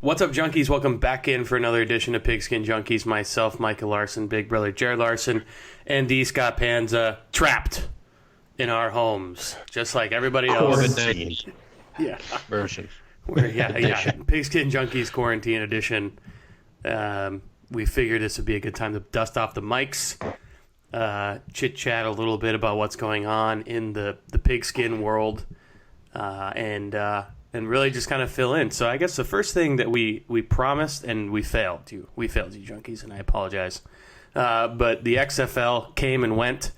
What's up, junkies? Welcome back in for another edition of Pigskin Junkies. Myself, Michael Larson, big brother Jared Larson, and D. Scott Panza, trapped in our homes, just like everybody else. Yeah. Version. Yeah. Pigskin Junkies Quarantine Edition. We figured this would be a good time to dust off the mics, chit-chat a little bit about what's going on in the pigskin world, and really just kind of fill in. So I guess the first thing that we promised, and we failed you, junkies, and I apologize. But the XFL came and went,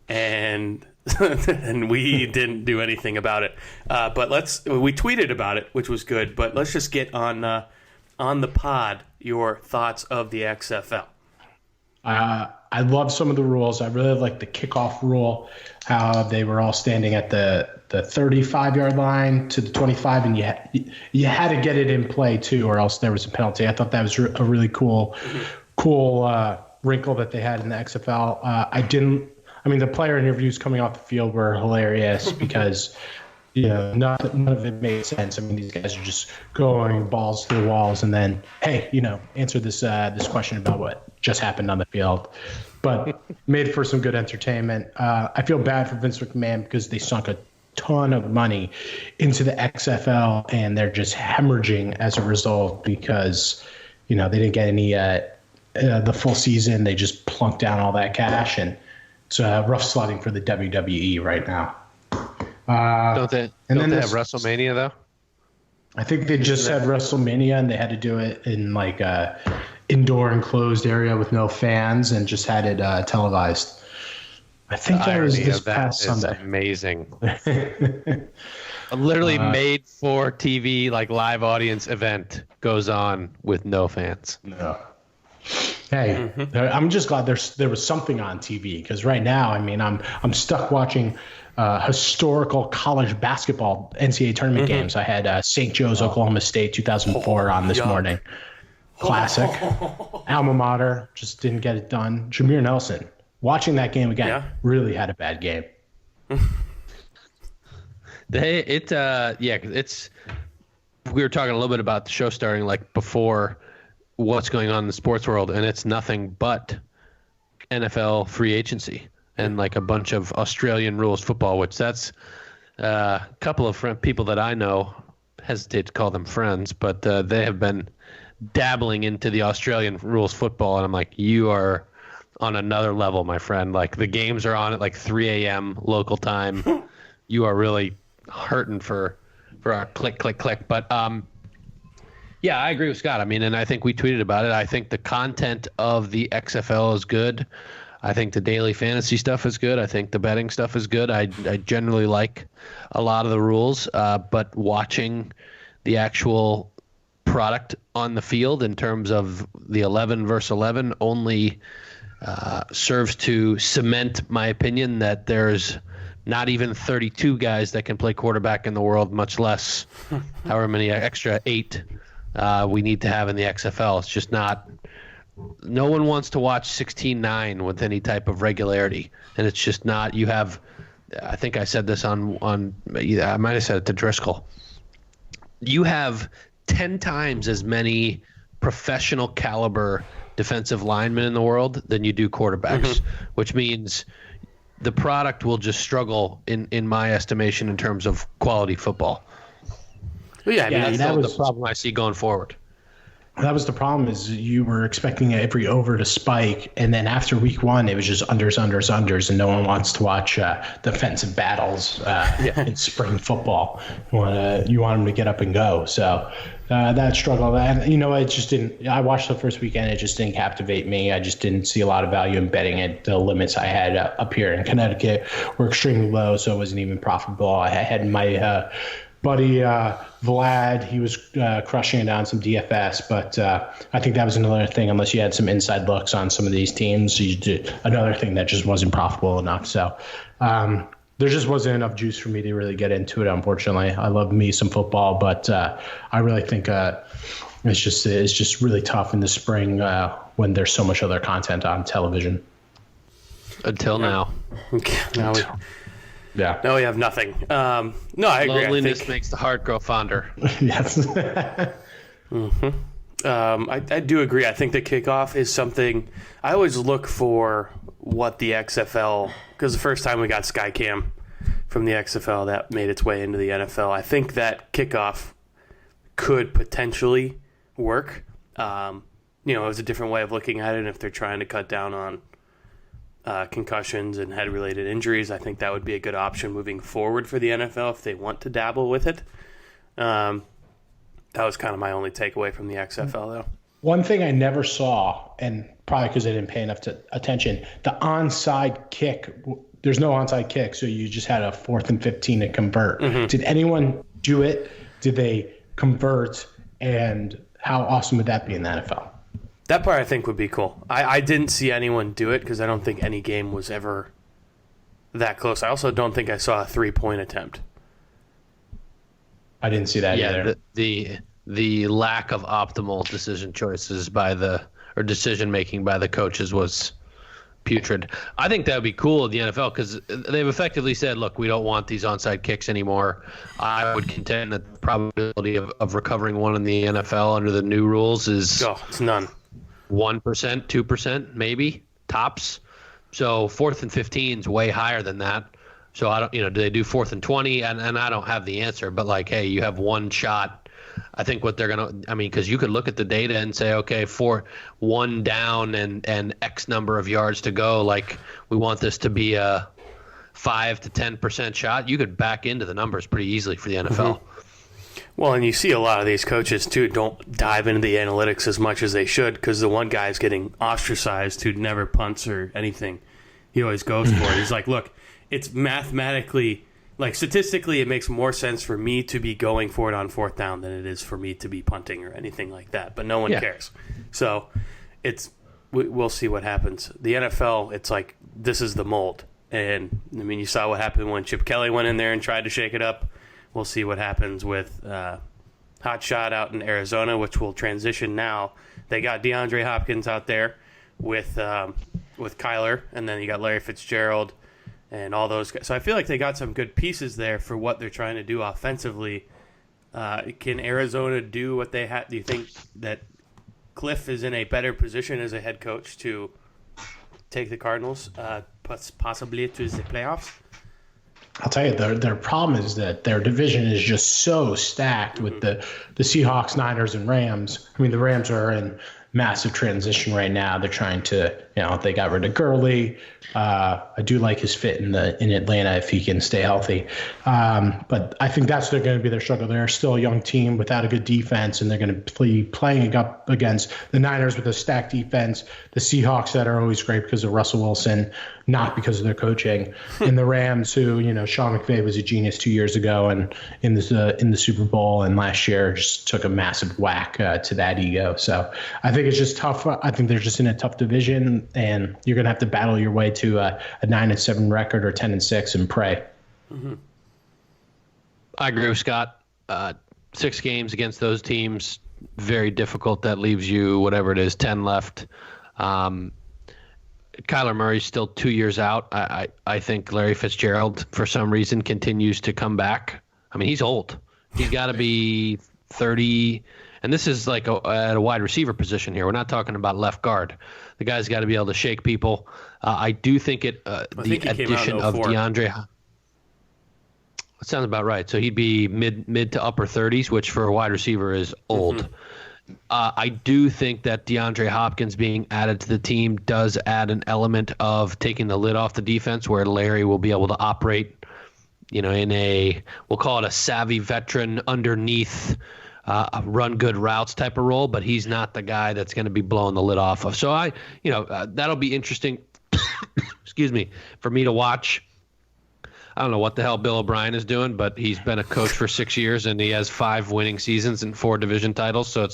and and we didn't do anything about it. But we tweeted about it, which was good. But let's just get on the pod your thoughts of the XFL. I love some of the rules. I really like the kickoff rule, how they were all standing at the 35-yard line to the 25, and you had to get it in play too, or else there was a penalty. I thought that was a really cool wrinkle that they had in the XFL. The player interviews coming off the field were hilarious because none of it made sense. I mean, these guys are just going balls to the walls, and then, hey, answer this question about what just happened on the field. But made for some good entertainment. I feel bad for Vince McMahon because they sunk a ton of money into the XFL, and they're just hemorrhaging as a result because, they didn't get any the full season. They just plunked down all that cash, and it's rough sledding for the WWE right now. Don't they have WrestleMania, though? I think they just had WrestleMania, and they had to do it in like a indoor enclosed area with no fans and just had it televised. I think that was this past Sunday. Amazing. A literally made for TV, like live audience event goes on with no fans. No. Hey, I'm just glad there was something on TV, because right now, I'm stuck watching historical college basketball NCAA tournament games. I had St. Joe's Oklahoma State 2004 on this morning. Classic. Alma mater, just didn't get it done. Jameer Nelson, watching that game again, really had a bad game. We were talking a little bit about the show starting like before what's going on in the sports world, and it's nothing but NFL free agency and like a bunch of Australian rules football, which that's a couple of people that I know, hesitate to call them friends, but they have been dabbling into the Australian rules football, and I'm like, you are on another level, my friend. Like, the games are on at like 3 a.m. local time. You are really hurting for a click. But yeah, I agree with Scott. And I think we tweeted about it. I think the content of the XFL is good. I think the daily fantasy stuff is good. I think the betting stuff is good. I generally like a lot of the rules, but watching the actual product on the field in terms of the 11 versus 11 only serves to cement my opinion that there's not even 32 guys that can play quarterback in the world, much less however many extra 8 we need to have in the XFL. It's just not. No one wants to watch 16-9 with any type of regularity, and it's just not. You have, I think I said this on I might have said it to Driscoll. You have 10 times as many professional caliber defensive linemen in the world than you do quarterbacks, which means the product will just struggle in my estimation in terms of quality football. Well, that's the problem I see going forward. That was the problem, is you were expecting every over to spike, and then after week 1, it was just unders, and no one wants to watch defensive battles in spring football. You want them to get up and go. So that struggle, and it just didn't. I watched the first weekend, it just didn't captivate me. I just didn't see a lot of value in betting it. The limits I had up here in Connecticut were extremely low, so it wasn't even profitable. I had my buddy Vlad, he was crushing it on some DFS, but I think that was another thing. Unless you had some inside looks on some of these teams, another thing that just wasn't profitable enough. So there just wasn't enough juice for me to really get into it, unfortunately. I love me some football, but I really think it's just really tough in the spring when there's so much other content on television. Until now. Yeah. No, we have nothing. No, I agree. Loneliness makes the heart grow fonder. Yes. I do agree. I think the kickoff is something I always look for what the XFL, because the first time we got Skycam from the XFL that made its way into the NFL, I think that kickoff could potentially work. It was a different way of looking at it. And if they're trying to cut down on concussions and head-related injuries, I think that would be a good option moving forward for the NFL if they want to dabble with it. That was kind of my only takeaway from the XFL, though. One thing I never saw, and probably because I didn't pay enough attention, the onside kick. There's no onside kick, so you just had a 4th and 15 to convert. Mm-hmm. Did anyone do it? Did they convert? And how awesome would that be in the NFL? That part I think would be cool. I didn't see anyone do it because I don't think any game was ever that close. I also don't think I saw a 3-point attempt. I didn't see that either. The lack of optimal decision choices decision making by the coaches was putrid. I think that would be cool in the NFL because they've effectively said, look, we don't want these onside kicks anymore. I would contend that the probability of recovering one in the NFL under the new rules is it's none. 1%, 2%, maybe tops. So 4th and 15 is way higher than that. So I don't, do they do 4th and 20? And I don't have the answer, but hey, you have one shot. I think what they're going to, because you could look at the data and say, okay, for 1 down and X number of yards to go, we want this to be a 5 to 10% shot. You could back into the numbers pretty easily for the NFL. Mm-hmm. Well, and you see a lot of these coaches, too, don't dive into the analytics as much as they should because the one guy's getting ostracized who never punts or anything. He always goes for it. He's like, look, it's mathematically, statistically, it makes more sense for me to be going for it on 4th down than it is for me to be punting or anything like that. But no one cares. So we'll see what happens. The NFL, it's this is the mold. And, you saw what happened when Chip Kelly went in there and tried to shake it up. We'll see what happens with Hot Shot out in Arizona, which will transition now. They got DeAndre Hopkins out there with Kyler, and then you got Larry Fitzgerald and all those guys. So I feel like they got some good pieces there for what they're trying to do offensively. Can Arizona do what they had? Do you think that Cliff is in a better position as a head coach to take the Cardinals possibly to the playoffs? I'll tell you, their problem is that their division is just so stacked with the Seahawks, Niners, and Rams. The Rams are in massive transition right now. They're trying to, they got rid of Gurley. I do like his fit in Atlanta if he can stay healthy. But I think that's going to be their struggle. They're still a young team without a good defense, and they're going to be playing up against the Niners with a stacked defense, the Seahawks that are always great because of Russell Wilson, not because of their coaching, and the Rams who, Sean McVay was a genius 2 years ago and in the Super Bowl, and last year just took a massive whack to that ego. So I think it's just tough. I think they're just in a tough division, and you're going to have to battle your way to a 9-7 record or 10-6 and pray. Mm-hmm. I agree with Scott. 6 games against those teams, very difficult. That leaves you, whatever it is, 10 left. Kyler Murray's still 2 years out. I think Larry Fitzgerald, for some reason, continues to come back. He's old. He's got to be 30. And this is at a wide receiver position here. We're not talking about left guard. The guy's got to be able to shake people. I do think the addition of DeAndre. That sounds about right. So he'd be mid to upper 30s, which for a wide receiver is old. Mm-hmm. I do think that DeAndre Hopkins being added to the team does add an element of taking the lid off the defense where Larry will be able to operate, in we'll call it a savvy veteran underneath run good routes type of role, but he's not the guy that's going to be blowing the lid off of. So that'll be interesting, excuse me, for me to watch. I don't know what the hell Bill O'Brien is doing, but he's been a coach for 6 years and he has 5 winning seasons and 4 division titles. So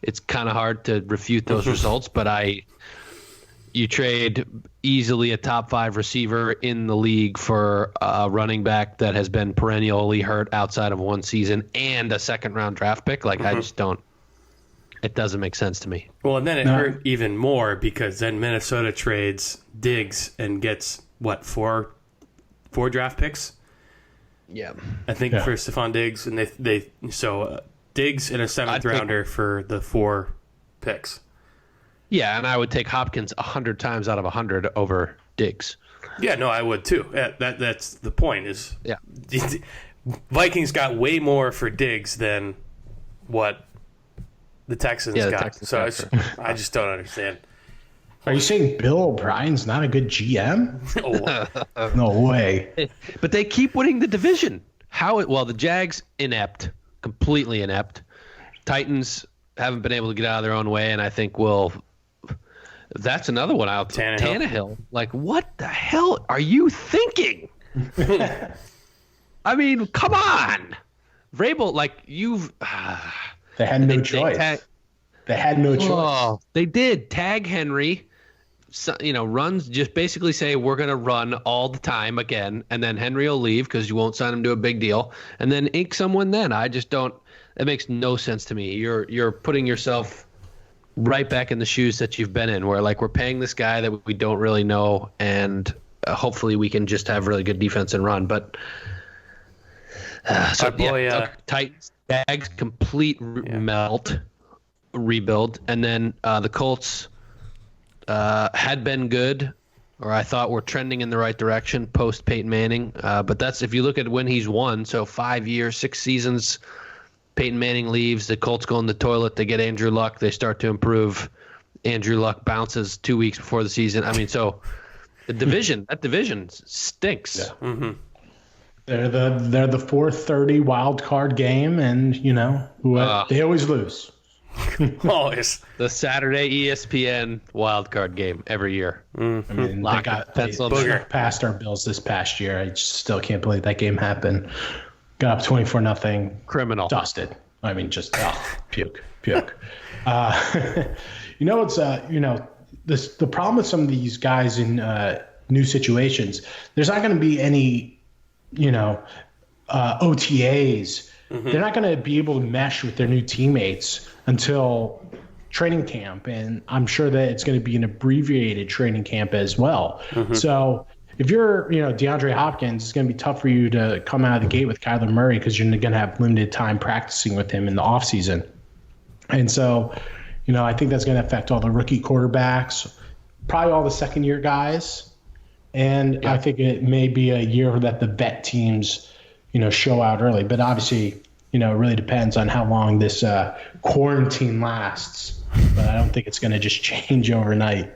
it's kind of hard to refute those results, but you trade easily a top 5 receiver in the league for a running back that has been perennially hurt outside of one season and a 2nd-round draft pick. I just don't. It doesn't make sense to me. Well, and then it hurt even more because then Minnesota trades Diggs and gets, 4 draft picks? Yeah. I think for Stephon Diggs. And Diggs and a seventh rounder for the 4 picks. Yeah, and I would take Hopkins 100 times out of 100 over Diggs. Yeah, no, I would too. That's the point. Is Yeah. Vikings got way more for Diggs than what the Texans Yeah, the got. Texans So got I just don't understand. Are you saying Bill O'Brien's not a good GM? Oh, No way. But they keep winning the division. The Jags inept, completely inept. Titans haven't been able to get out of their own way, and I think that's another one out. Tannehill. Like, what the hell are you thinking? I mean, come on. Vrabel, They had no choice. They had no choice. Oh, they did. Tag Henry, runs, just basically say, we're going to run all the time again, and then Henry will leave because you won't sign him to a big deal, and then ink someone then. I just don't. It makes no sense to me. You're putting yourself right back in the shoes that you've been in, where we're paying this guy that we don't really know, and hopefully we can just have really good defense and run. But Titans, Jags, complete melt, rebuild, and then the Colts had been good, or I thought were trending in the right direction post Peyton Manning. But that's if you look at when he's won, so 5 years, 6 seasons. Peyton Manning leaves, the Colts go in the toilet, they get Andrew Luck, they start to improve. Andrew Luck bounces 2 weeks before the season. I mean, so that division stinks. Yeah. Mm-hmm. They're the 4:30 wild card game, and they always lose. Always. The Saturday ESPN wild card game every year. I mean, they past our Bills this past year. I just still can't believe that game happened. Got up 24-0. Criminal. Dusted. I mean, just puke. The problem with some of these guys in new situations, there's not going to be any, OTAs. Mm-hmm. They're not going to be able to mesh with their new teammates until training camp, and I'm sure that it's going to be an abbreviated training camp as well. Mm-hmm. So if you're, DeAndre Hopkins, it's going to be tough for you to come out of the gate with Kyler Murray because you're going to have limited time practicing with him in the offseason. And so, I think that's going to affect all the rookie quarterbacks, probably all the second-year guys. And I think it may be a year that the vet teams, show out early. But obviously, it really depends on how long this quarantine lasts. But I don't think it's going to just change overnight.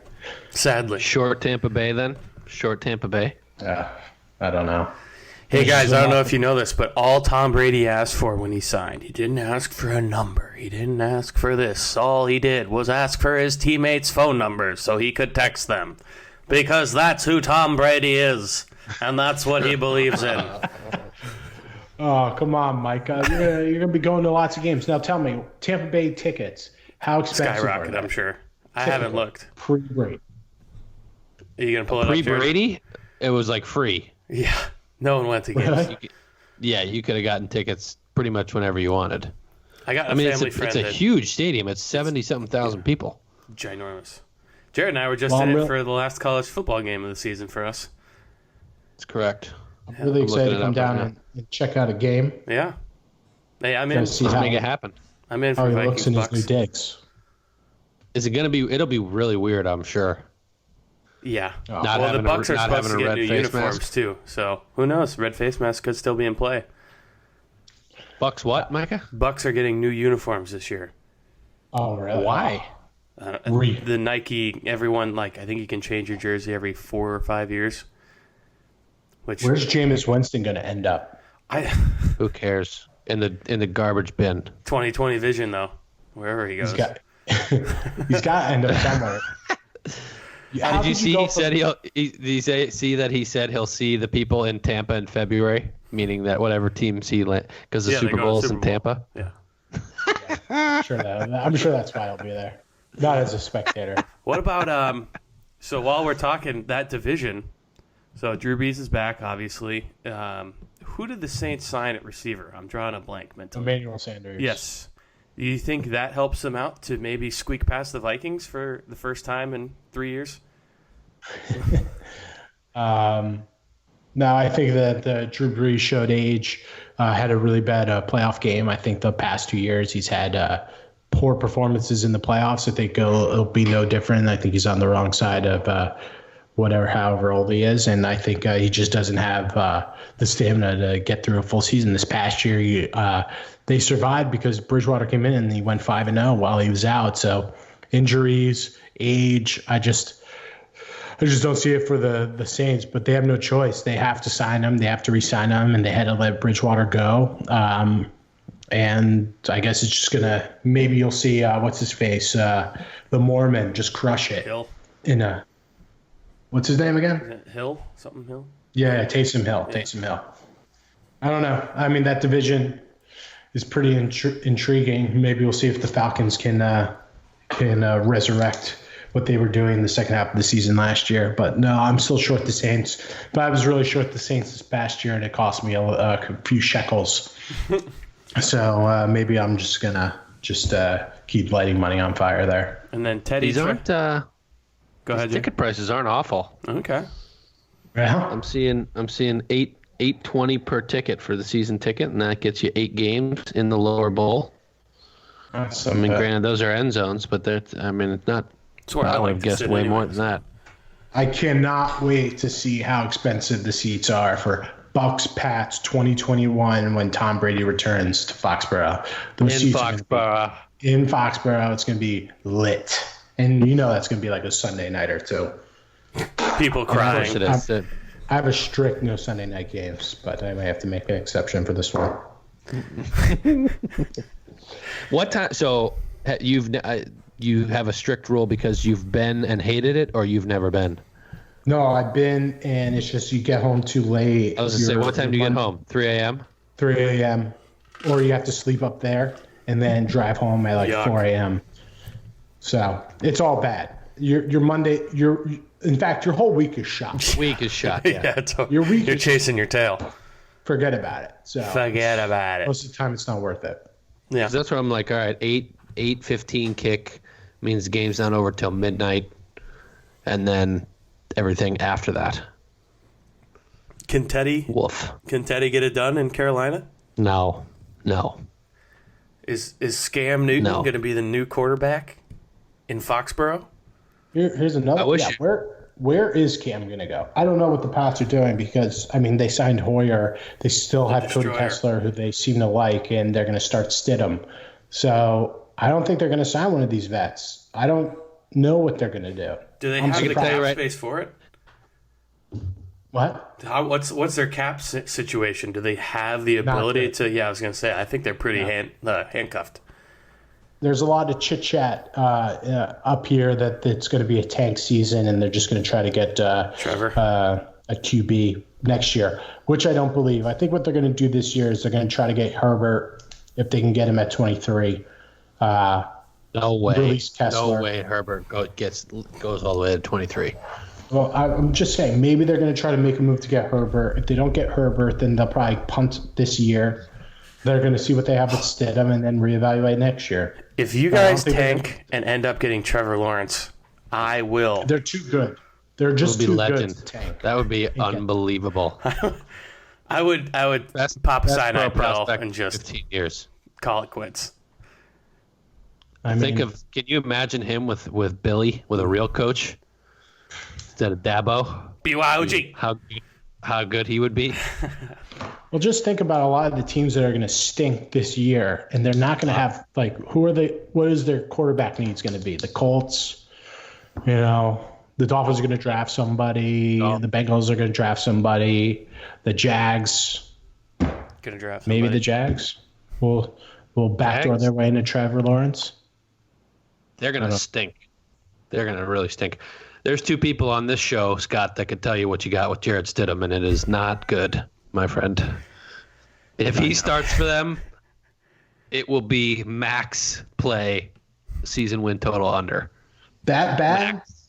Sadly. Short Tampa Bay then? Short Tampa Bay? Yeah, I don't know. Hey, guys, I don't know if you know this, but all Tom Brady asked for when he signed, he didn't ask for a number. He didn't ask for this. All he did was ask for his teammates' phone numbers so he could text them. Because that's who Tom Brady is, and that's what he believes in. Oh, come on, Mike. You're going to be going to lots of games. Now tell me, Tampa Bay tickets, how expensive Skyrocket, are they? I'm sure. I haven't looked. Pre-Brady. Are you going to pull it up, Jared? Pre-Brady, it was free. Yeah. No one went to games. You could have gotten tickets pretty much whenever you wanted. I got a family friend. It's a huge stadium. It's 70-something thousand people. Ginormous. Jared and I were just in it for the last college football game of the season for us. That's correct. I'm really excited to come down and check out a game. Yeah. Hey, I'm in. Let's make it happen. I'm in for how he Vikings looks in Bucks. his new digs. Is it going to be? It'll be really weird, I'm sure. Yeah. Oh. Well, the Bucks are supposed to get new uniforms too, so who knows? Red face mask could still be in play. Bucks what, Micah? Bucks are getting new uniforms this year. Oh, really? Why? The Nike, everyone, I think you can change your jersey every 4 or 5 years. Where's Jameis Winston going to end up? Who cares? In the garbage bin. 2020 vision, though. Wherever he goes. He's got to end up somewhere. Did you see? He said he'll see the people in Tampa in February, meaning that whatever teams because the Super Bowl is in Tampa. Yeah. I'm sure that's why he'll be there. Not as a spectator. What about so while we're talking that division, so Drew Brees is back, obviously. Who did the Saints sign at receiver? I'm drawing a blank mentally. Emmanuel Sanders. Yes. Do you think that helps them out to maybe squeak past the Vikings for the first time in 3 years? No, I think that Drew Brees showed age, had a really bad playoff game. I think the past 2 years he's had poor performances in the playoffs. I think it'll be no different. I think he's on the wrong side of however old he is. And I think he just doesn't have the stamina to get through a full season. This past year, they survived because Bridgewater came in and he went 5-0 while he was out. So injuries, age, I just don't see it for the Saints, but they have no choice. They have to sign him. They have to re-sign him, and they had to let Bridgewater go. And I guess it's just going to – maybe you'll see what's his face, the Mormon, just crush it. Hill. What's his name again? Is it Hill? Something Hill? Yeah, Taysom Hill. Yeah. Taysom Hill. I don't know. I mean, that division is pretty intriguing. Maybe we'll see if the Falcons can resurrect what they were doing in the second half of the season last year. But no, I'm still short the Saints. But I was really short the Saints this past year, and it cost me a few shekels. So maybe I'm just going to keep lighting money on fire there. And then Teddy. These aren't Go ahead. ticket prices aren't awful. Okay. Yeah. I'm seeing $8.20 per ticket for the season ticket, and that gets you 8 games in the lower bowl. That's Granted, those are end zones, but it's not. It's where I would like have to guessed sit way anyways. more than that. I cannot wait to see how expensive the seats are for Bucks Pats 2021 when Tom Brady returns to Foxborough. Those In seats are Foxborough. in Foxborough, it's going to be lit. And that's going to be like a Sunday nighter too. People Of course crying. it is. I have a strict no Sunday night games, but I may have to make an exception for this one. What time? So you have a strict rule because you've been and hated it, or you've never been? No, I've been, and it's just you get home too late. I was gonna say, what time do you get home? 3 a.m. 3 a.m. Or you have to sleep up there and then drive home at like Yuck. 4 a.m. So it's all bad. Your Monday, in fact, your whole week is shot. Week is shot. Yeah. Yeah, Your week you're is- chasing your tail. Forget about it. So Forget about it. most of the time, it's not worth it. Yeah. That's where I'm like, all right, 8:15 kick means the game's not over till midnight, and then everything after that. Can Teddy get it done in Carolina? No. Is Scam Newton No. going to be the new quarterback in Foxborough? Here's another. I wish Where is Cam going to go? I don't know what the Pats are doing because, they signed Hoyer. They still have Cody Destroyer. Kessler, who they seem to like, and they're going to start Stidham. So I don't think they're going to sign one of these vets. I don't know what they're going to do. Do they I'm have the surprised. cap Right. space for it? What? What's their cap situation? Do they have the ability good. to? Yeah, I was going to say. I think they're pretty handcuffed. There's a lot of chit chat up here that it's going to be a tank season and they're just going to try to get Trevor? a QB next year, which I don't believe. I think what they're going to do this year is they're going to try to get Herbert if they can get him at 23. No way. Release Kessler. No way Herbert goes all the way to 23. Well, I'm just saying maybe they're going to try to make a move to get Herbert. If they don't get Herbert, then they'll probably punt this year. They're going to see what they have with Stidham and then reevaluate next year. If you guys tank and end up getting Trevor Lawrence, I will. They're too good. They're just It would be too legend. good to tank. That would be unbelievable. I would pop a cyanide pro pill prospect and in just 15 years. call it quits. Can you imagine him with Billy, with a real coach instead of Dabo? BYOG. How good he would be. Well, just think about a lot of the teams that are going to stink this year, and they're not going to have what is their quarterback needs going to be? The Colts, the Dolphins are going to draft somebody. Oh. The Bengals are going to draft somebody. The Jags, Gonna draft maybe somebody. the Jags will backdoor Jags? their way into Trevor Lawrence. They're going to stink. They're going to really stink. There's 2 people on this show, Scott, that could tell you what you got with Jarrett Stidham, and it is not good, my friend. If he starts for them, it will be max play, season win total under. That bad? Max.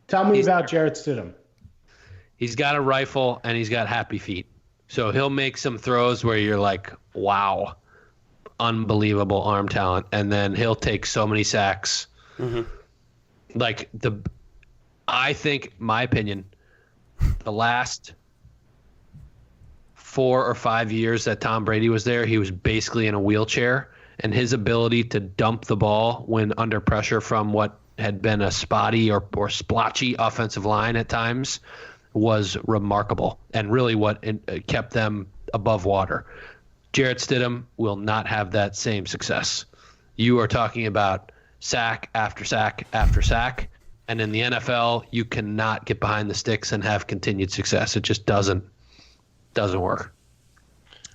Tell me about Jarrett Stidham. He's got a rifle, and he's got happy feet. So he'll make some throws where you're like, wow, unbelievable arm talent. And then he'll take so many sacks. Mm-hmm. I think, my opinion, the last 4 or 5 years that Tom Brady was there, he was basically in a wheelchair, and his ability to dump the ball when under pressure from what had been a spotty or splotchy offensive line at times was remarkable, and really what kept them above water. Jarrett Stidham will not have that same success. You are talking about sack after sack after sack, and in the NFL, you cannot get behind the sticks and have continued success. It just doesn't work.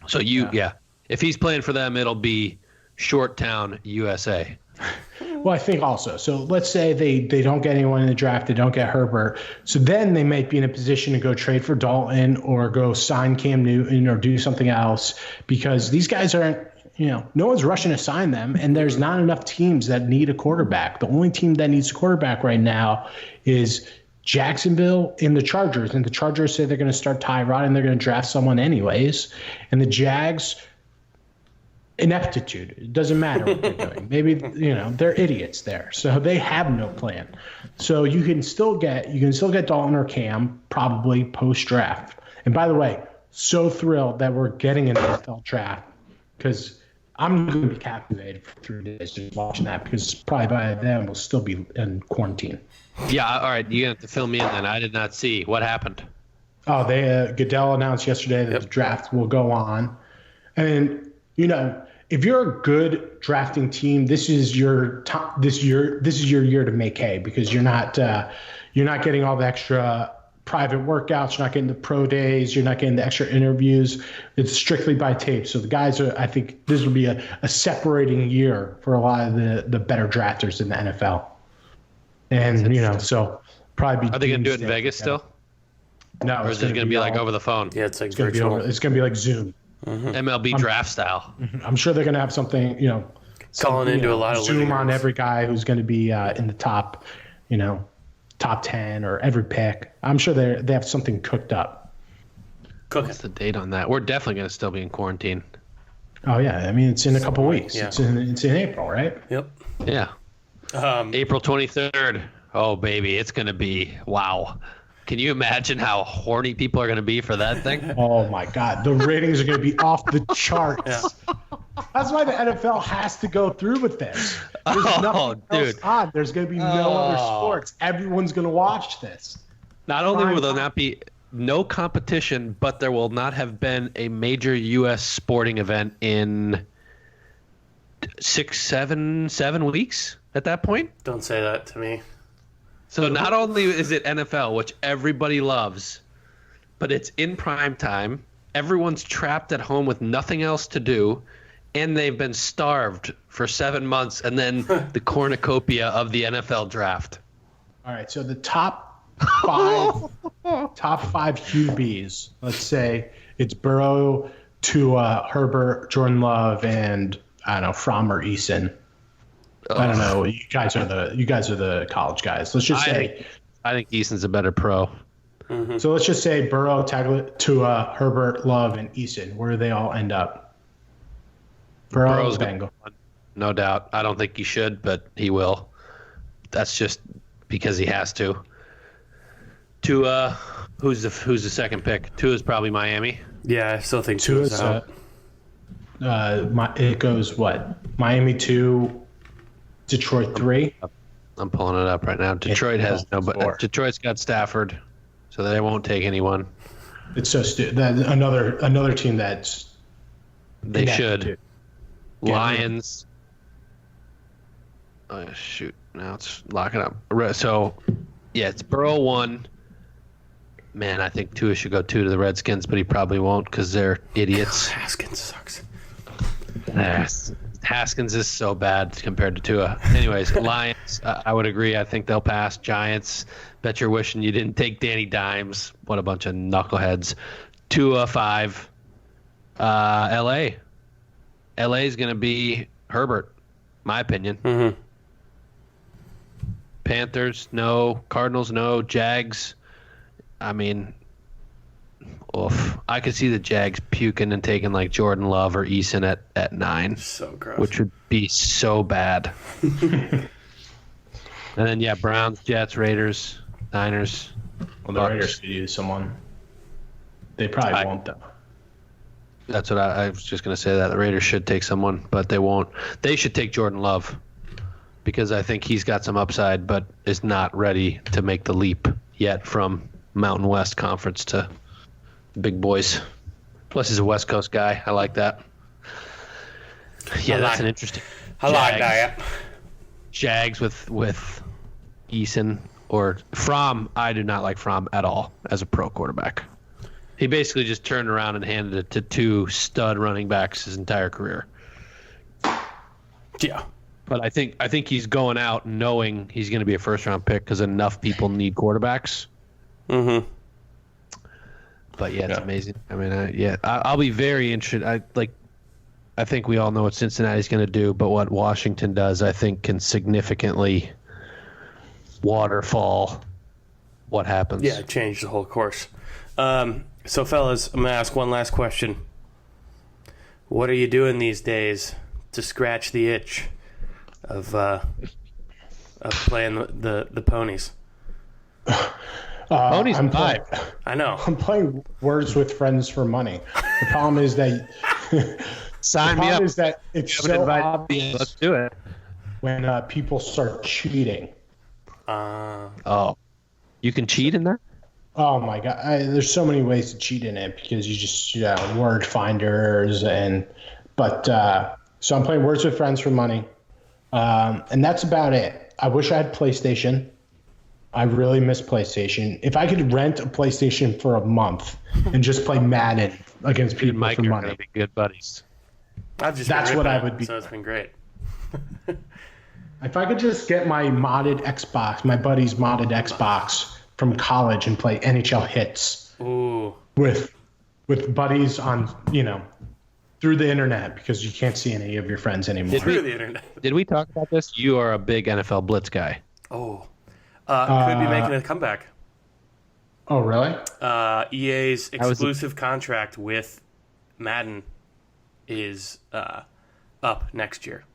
So if he's playing for them, it'll be Short Town, USA. Well, I think also, so let's say they don't get anyone in the draft, they don't get Herbert, so then they might be in a position to go trade for Dalton or go sign Cam Newton or do something else, because these guys aren't, no one's rushing to sign them, and there's not enough teams that need a quarterback. The only team that needs a quarterback right now is Jacksonville and the Chargers, and the Chargers say they're going to start Tyrod and they're going to draft someone anyways, and the Jags, ineptitude. It doesn't matter what they're doing. Maybe, they're idiots there. So they have no plan. So you can still get Dalton or Cam probably post-draft. And by the way, so thrilled that we're getting an NFL draft, because I'm going to be captivated for 3 days just watching that, because probably by then we'll still be in quarantine. Yeah, all right. You have to fill me in then. I did not see. What happened? Oh, Goodell announced yesterday that the draft will go on. And, if you're a good drafting team, this is your year to make hay, because you're not getting all the extra private workouts, you're not getting the pro days, you're not getting the extra interviews. It's strictly by tape. So the guys I think this will be a separating year for a lot of the better drafters in the NFL. And so probably be. Are they going to do it in Vegas still? No, or is it going to be like over the phone? Yeah, it's going to be like Zoom. MLB draft style. I'm sure they're going to have something, calling into a lot of Zoom on every guy who's going to be in the top, top 10 or every pick. I'm sure they have something cooked up. What's the date on that? We're definitely going to still be in quarantine. Oh yeah, I mean it's in a couple weeks. Yeah. It's in April, right? Yep. Yeah. April 23rd. Oh baby, it's going to be wow. Can you imagine how horny people are going to be for that thing? Oh, my God. The ratings are going to be off the charts. Yeah. That's why the NFL has to go through with this. There's nothing else on. There's going to be no other sports. Everyone's going to watch this. Not only will there not be no competition, but there will not have been a major U.S. sporting event in 7 weeks at that point. Don't say that to me. So not only is it NFL, which everybody loves, but it's in prime time. Everyone's trapped at home with nothing else to do, and they've been starved for 7 months, and then the cornucopia of the NFL draft. All right, so the top five QBs, let's say it's Burrow, Tua, Herbert, Jordan Love, and I don't know, Fromm or Eason. I don't know. You guys are the college guys. Let's just say. I think Eason's a better pro. Mm-hmm. So let's just say Burrow, Tua, Herbert, Love, and Eason. Where do they all end up? Burrow's Bengal. No doubt. I don't think he should, but he will. That's just because he has to. Tua, who's the second pick? Tua's probably Miami. Yeah, I still think Tua's out. It goes what? Miami 2. Detroit 3. I'm pulling it up right now. Detroit has nobody. Detroit's got Stafford, so they won't take anyone. It's so stupid. Another team that's they should. Lions. Oh shoot! Now it's locking up. So, yeah, it's Burrow 1. Man, I think Tua should go 2 to the Redskins, but he probably won't because they're idiots. Haskins sucks. Haskins is so bad compared to Tua. Anyways, Lions, I would agree. I think they'll pass. Giants, bet you're wishing you didn't take Danny Dimes. What a bunch of knuckleheads. Tua 5. LA. LA is going to be Herbert, my opinion. Mm-hmm. Panthers, no. Cardinals, no. Jags, I mean, oof. I could see the Jags puking and taking like Jordan Love or Eason at 9. So gross. Which would be so bad. And then, yeah, Browns, Jets, Raiders, Niners. Well, the Raiders could use someone. They probably won't, though. That's what I was just going to say. That the Raiders should take someone, but they won't. They should take Jordan Love because I think he's got some upside, but is not ready to make the leap yet from Mountain West Conference to big boys. Plus, he's a West Coast guy. I like that. Yeah, that's an interesting. I like that. Jags with Eason or Fromm. I do not like Fromm at all as a pro quarterback. He basically just turned around and handed it to two stud running backs his entire career. Yeah. But I think he's going out knowing he's going to be a first-round pick because enough people need quarterbacks. Mm-hmm. But yeah, it's amazing. I mean, I'll be very interested. I think we all know what Cincinnati's going to do, but what Washington does, I think, can significantly waterfall what happens. Yeah, change the whole course. So, fellas, I'm going to ask one last question. What are you doing these days to scratch the itch of playing the ponies? Ponies I'm five. I know. I'm playing Words with Friends for money. The problem is that Sign me up. is that it's so obvious Let's do it. when people start cheating. Oh, you can cheat in there? Oh my god! There's so many ways to cheat in it because you just word finders so I'm playing Words with Friends for money, and that's about it. I wish I had PlayStation. I really miss PlayStation. If I could rent a PlayStation for a month and just play Madden against people Mike for are money, gonna be good buddies. That's what I would be. So it's been great. If I could just get my modded Xbox, my buddy's modded Xbox from college and play NHL Hits Ooh. with buddies on, through the internet because you can't see any of your friends anymore. Through the internet. Did we talk about this? You are a big NFL Blitz guy. Oh. Could be making a comeback. Oh, really? EA's exclusive contract with Madden is up next year.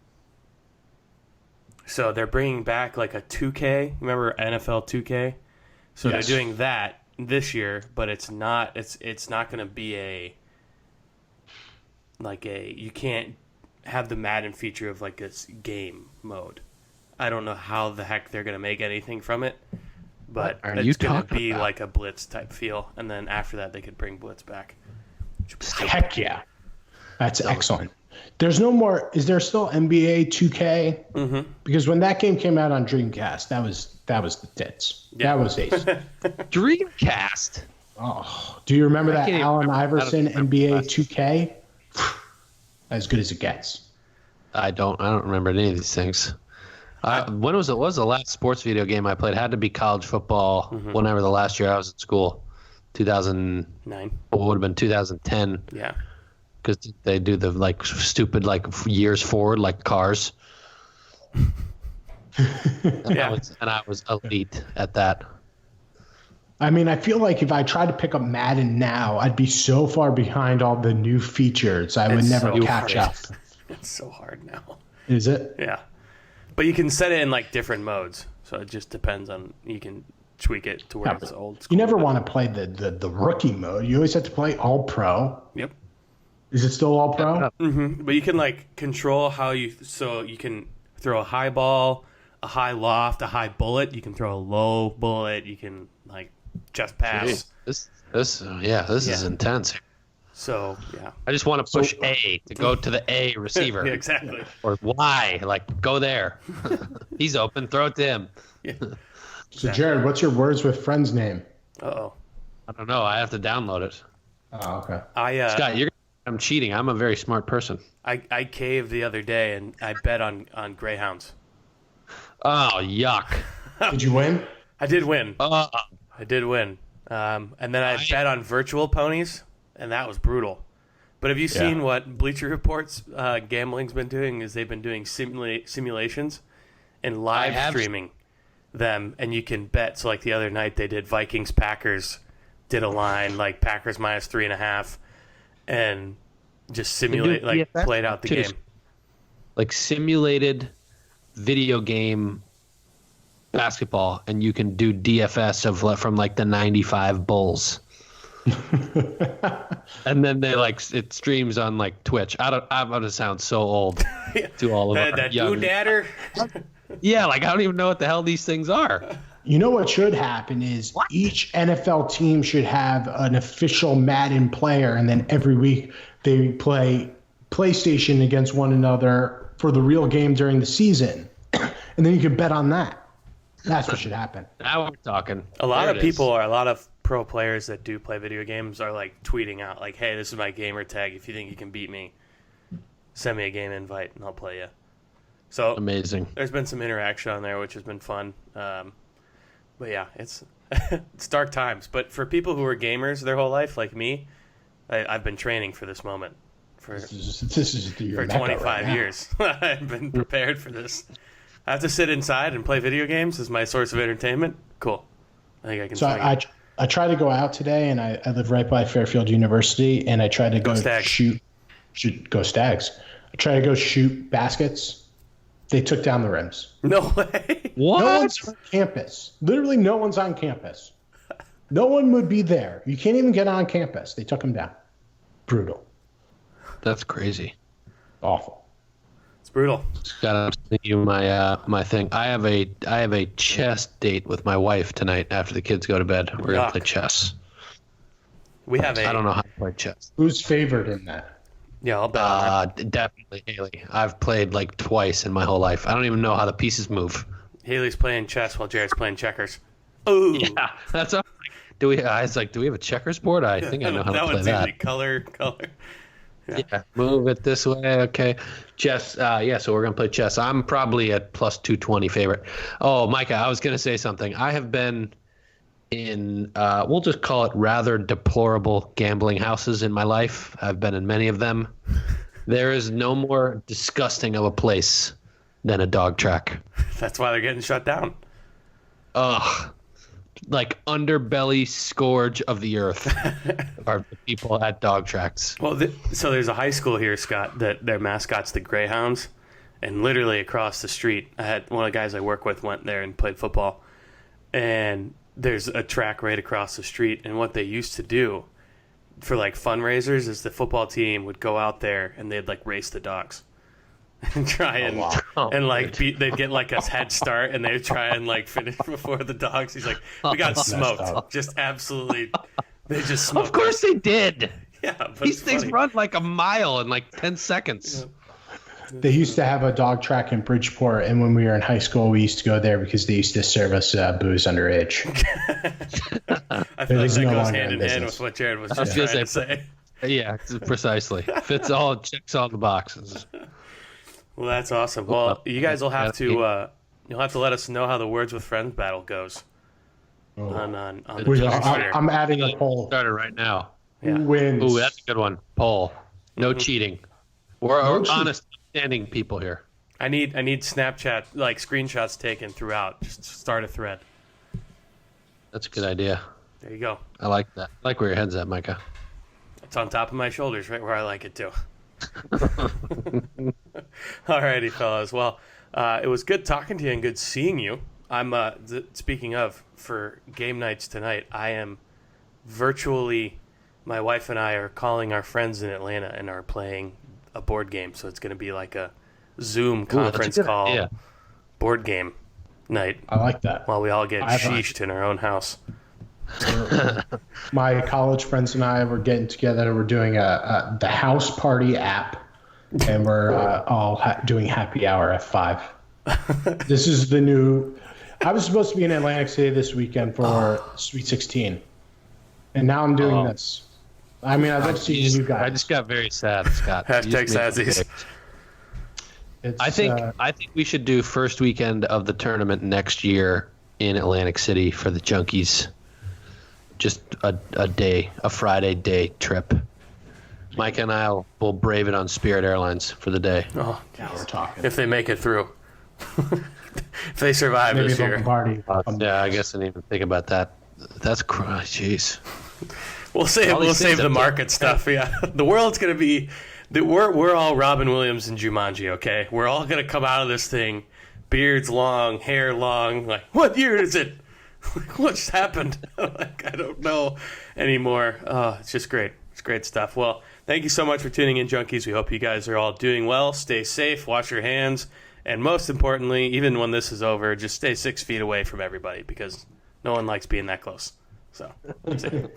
So they're bringing back like a 2K. Remember NFL 2K? So Yes. they're doing that this year, but it's not going to be you can't have the Madden feature of like a game mode. I don't know how the heck they're going to make anything from it, but it's going to be like a Blitz type feel, and then after that they could bring Blitz back. Heck yeah. That's excellent. There's no more. Is there still NBA 2K? Mm-hmm. Because when that game came out on Dreamcast, that was the tits. Yeah. That was ace. Dreamcast. Oh, do you remember that can't even Allen remember. Iverson I don't remember NBA that. 2K? As good as it gets. I don't remember any of these things. When was the last sports video game I played? It had to be college football. Whenever the last year I was in school, 2009. What would have been 2010? Yeah. Because they do the stupid years forward like cars. Yeah. And I was elite at that. I mean, I feel like if I tried to pick up Madden now, I'd be so far behind all the new features. I would It's never so catch hard. up. It's so hard now. Is it? Yeah. But you can set it in like different modes. So it just depends on, you can tweak it to where it's old school. You never want to play the rookie mode. You always have to play all pro. Yep. Is it still all pro? But you can control how so you can throw a high ball, a high loft, a high bullet. You can throw a low bullet. You can just pass. This is intense. So yeah. I just want to push A to go to the A receiver. Yeah, exactly. Or Y, go there. He's open, throw it to him. Yeah. So, Jared, what's your Words with Friends name? Uh-oh. I don't know. I have to download it. Oh, okay. Scott, I'm cheating. I'm a very smart person. I caved the other day and I bet on Greyhounds. Oh, yuck. Did you win? I did win. Uh, I did win. And then I bet on virtual ponies, and that was brutal. But have you seen what Bleacher Report's gambling's been doing? Is they've been doing simulations and live streaming them, and you can bet. So the other night they did Vikings-Packers, did a line Packers minus 3.5, and just simulate played out the game. Simulated video game basketball, and you can do DFS from the 95 Bulls. And then they it streams on like Twitch. I'm gonna sound so old to all of our that young. doodader. Yeah, I don't even know what the hell these things are. You know what should happen is each NFL team should have an official Madden player, and then every week they play PlayStation against one another for the real game during the season, and then you can bet on that. That's what should happen. Now we're talking. A lot of pro players that do play video games are like tweeting out like, "Hey, this is my gamer tag. If you think you can beat me, send me a game invite and I'll play you." So Amazing. There's been some interaction on there, which has been fun. But yeah, it's it's dark times. But for people who are gamers their whole life, like me, I've been training for this moment for 25 years. I've been prepared for this. I have to sit inside and play video games as my source of entertainment. Cool. I think I can. So I try to go out today, and I live right by Fairfield University, and I try to go shoot. Go Stags. I try to go shoot baskets. They took down the rims. No way. What? No one's on campus. Literally, no one's on campus. No one would be there. You can't even get on campus. They took them down. Brutal. That's crazy. Awful. It's brutal. Scott, I'm sending you my thing. I have a chess date with my wife tonight after the kids go to bed. We're gonna play chess. We have I don't know how to play chess. Who's favored in that? Yeah, I'll bet on that. Definitely Haley. I've played like twice in my whole life. I don't even know how the pieces move. Haley's playing chess while Jared's playing checkers. Oh, Yeah, that's all. Do we? I was like, do we have a checkers board? I think I know how to play one's that. easy. Color. Yeah, move it this way. Okay, chess. Yeah, so we're gonna play chess. I'm probably at plus 220 favorite. Oh, Micah, I was gonna say something. I have been in, we'll just call it rather deplorable gambling houses in my life. I've been in many of them. There is no more disgusting of a place than a dog track. That's why they're getting shut down. Ugh. Like underbelly scourge of the earth are the people at dog tracks. Well, so there's a high school here, Scott, that their mascot's the Greyhounds. And literally across the street, I had one of the guys I work with went there and played football. And there's a track right across the street. And what they used to do for like fundraisers is the football team would go out there and they'd like race the dogs and try and they'd get like a head start and they'd try and like finish before the dogs. He's like, we got smoked. Just absolutely, they just smoked. Of course they did. Yeah, but These things run like a mile in like 10 seconds. Yeah. They used to have a dog track in Bridgeport, and when we were in high school, we used to go there because they used to serve us booze underage. I feel like that goes hand in hand with what Jared was just trying to say. Yeah, precisely. Checks all the boxes. Well, that's awesome. Well, you guys will have to you'll have to let us know how the Words with Friends battle goes. On the I'm adding a poll. Started right now. Yeah. Who wins? Ooh, that's a good one. Poll. No cheating. We're honest, standing people here. I need Snapchat like screenshots taken throughout. Just start a thread. That's a good idea. There you go. I like that. I like where your head's at, Micah. It's on top of my shoulders, right where I like it too. Alrighty, fellas. Well, it was good talking to you and good seeing you. I'm speaking of, for game nights tonight, I am virtually. My wife and I are calling our friends in Atlanta and are playing a board game. So it's going to be like a Zoom conference call idea. Board game night. I like that. While we all get sheeshed in our own house. My college friends and I were getting together. We're doing the house party app, and we're all doing happy hour at 5. This is the new. I was supposed to be in Atlantic City this weekend for Sweet 16, and now I'm doing this. I mean, I'd like to see you guys. I just got very sad, Scott. Hashtag sadsies. I think we should do first weekend of the tournament next year in Atlantic City for the Junkies. Just a day, a Friday day trip. Mike and I will brave it on Spirit Airlines for the day. Oh, Yeah, we're talking. if they make it through. If they survive Maybe this a year. party. Yeah, I guess I didn't even think about that. That's jeez. We'll save the market stuff. Yeah, the world's gonna be. We're all Robin Williams and Jumanji. Okay, we're all gonna come out of this thing, beards long, hair long. Like, what year is it? Like, what just happened? Like, I don't know anymore. Oh, it's just great. It's great stuff. Well, thank you so much for tuning in, junkies. We hope you guys are all doing well. Stay safe, wash your hands, and most importantly, even when this is over, just stay 6 feet away from everybody because no one likes being that close. So, that's it.